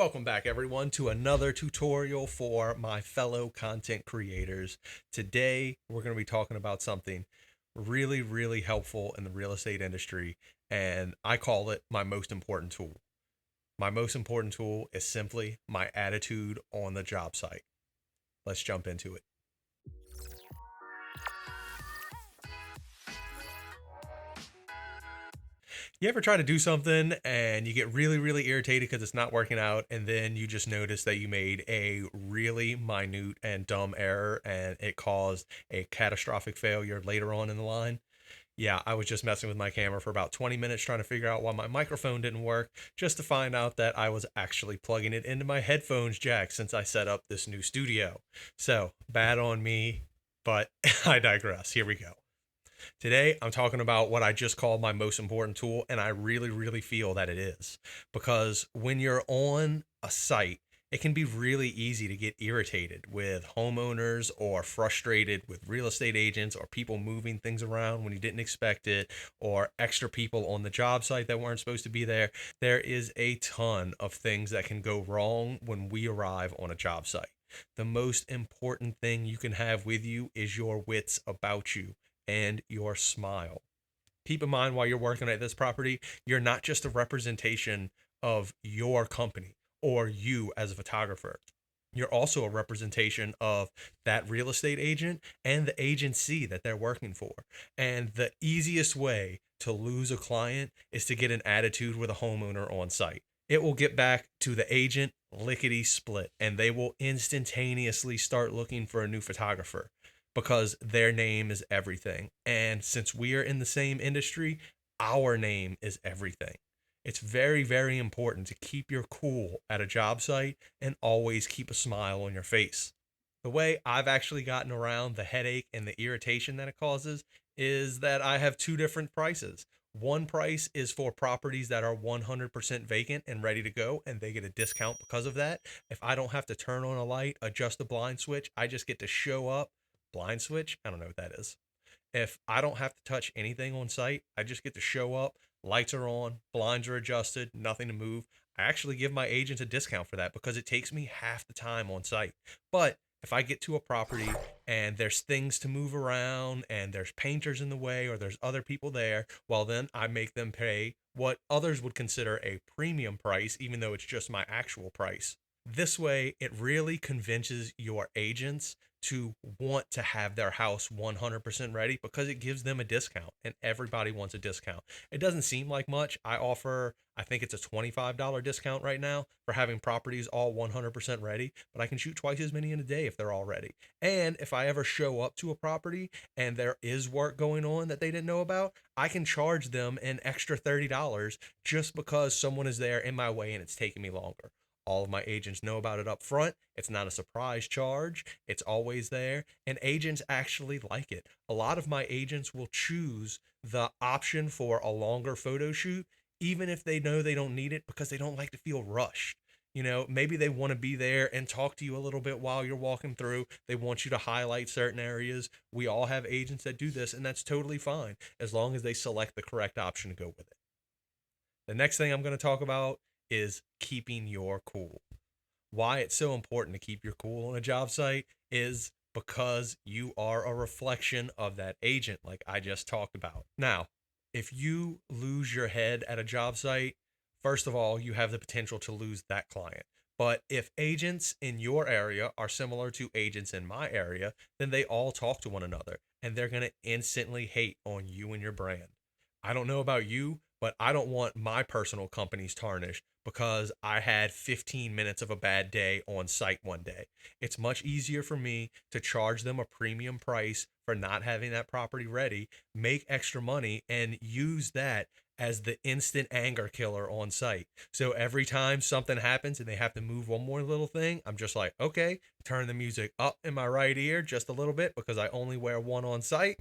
Welcome back everyone to another tutorial for my fellow content creators. Today we're going to be talking about something really helpful in the real estate industry, and I call it my most important tool. My most important tool is simply my attitude on the job site. Let's jump into it. You ever try to do something and you get really irritated because it's not working out, and then you just notice that you made a really minute and dumb error and it caused a catastrophic failure later on in the line? Yeah, I was just messing with my camera for about 20 minutes trying to figure out why my microphone didn't work, just to find out that I was actually plugging it into my headphones jack since I set up this new studio. So, bad on me, but I digress. Here we go. Today, I'm talking about what I just called my most important tool, and I really feel that it is. Because when you're on a site, it can be really easy to get irritated with homeowners or frustrated with real estate agents or people moving things around when you didn't expect it, or extra people on the job site that weren't supposed to be there. There is a ton of things that can go wrong when we arrive on a job site. The most important thing you can have with you is your wits about you and your smile. Keep in mind, while you're working at this property, you're not just a representation of your company or you as a photographer. You're also a representation of that real estate agent and the agency that they're working for. And the easiest way to lose a client is to get an attitude with a homeowner on site. It will get back to the agent lickety split, and they will instantaneously start looking for a new photographer because their name is everything. And since we are in the same industry, our name is everything. It's very important to keep your cool at a job site and always keep a smile on your face. The way I've actually gotten around the headache and the irritation that it causes is that I have two different prices. One price is for properties that are 100% vacant and ready to go, and they get a discount because of that. If I don't have to turn on a light, adjust a blind switch, I just get to show up. Blind switch? I don't know what that is. If I don't have to touch anything on site, I just get to show up, lights are on, blinds are adjusted, nothing to move. I actually give my agents a discount for that because it takes me half the time on site. But if I get to a property and there's things to move around and there's painters in the way or there's other people there, well, then I make them pay what others would consider a premium price, even though it's just my actual price. This way, it really convinces your agents to want to have their house 100% ready because it gives them a discount, and everybody wants a discount. It doesn't seem like much. I offer, I think it's a $25 discount right now for having properties all 100% ready, but I can shoot twice as many in a day if they're all ready. And if I ever show up to a property and there is work going on that they didn't know about, I can charge them an extra $30 just because someone is there in my way and it's taking me longer. All of my agents know about it up front. It's not a surprise charge. It's always there. And agents actually like it. A lot of my agents will choose the option for a longer photo shoot, even if they know they don't need it, because they don't like to feel rushed. You know, maybe they want to be there and talk to you a little bit while you're walking through. They want you to highlight certain areas. We all have agents that do this, and that's totally fine as long as they select the correct option to go with it. The next thing I'm going to talk about is keeping your cool. Why it's so important to keep your cool on a job site is because you are a reflection of that agent, like I just talked about. Now, if you lose your head at a job site, first of all, you have the potential to lose that client. But if agents in your area are similar to agents in my area, then they all talk to one another and they're going to instantly hate on you and your brand. I don't know about you, but I don't want my personal companies tarnished because I had 15 minutes of a bad day on site one day. It's much easier for me to charge them a premium price for not having that property ready, make extra money, and use that as the instant anger killer on site. So every time something happens and they have to move one more little thing, I'm just like, okay, turn the music up in my right ear just a little bit because I only wear one on site.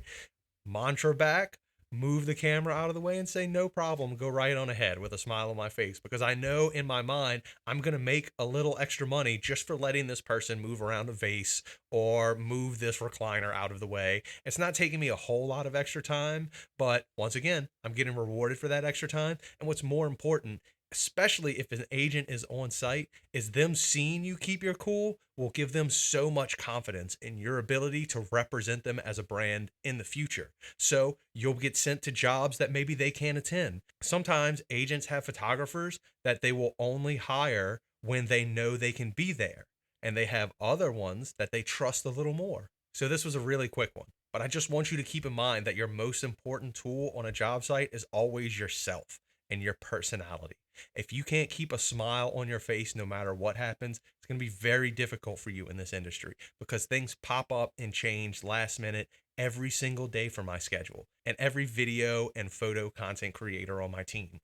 Mantra back, move the camera out of the way and say no problem, go right on ahead with a smile on my face, because I know in my mind I'm going to make a little extra money just for letting this person move around a vase or move this recliner out of the way. It's not taking me a whole lot of extra time, but once again, I'm getting rewarded for that extra time. And what's more important, especially if an agent is on site, is them seeing you keep your cool will give them so much confidence in your ability to represent them as a brand in the future. So you'll get sent to jobs that maybe they can't attend. Sometimes agents have photographers that they will only hire when they know they can be there, and they have other ones that they trust a little more. So this was a really quick one. But I just want you to keep in mind that your most important tool on a job site is always yourself and your personality. If you can't keep a smile on your face no matter what happens, it's going to be very difficult for you in this industry because things pop up and change last minute every single day for my schedule and every video and photo content creator on my team.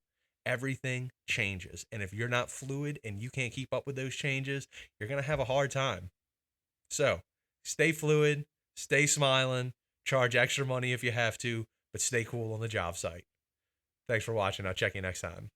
Everything changes. And if you're not fluid and you can't keep up with those changes, you're going to have a hard time. So stay fluid, stay smiling, charge extra money if you have to, but stay cool on the job site. Thanks for watching. I'll check you next time.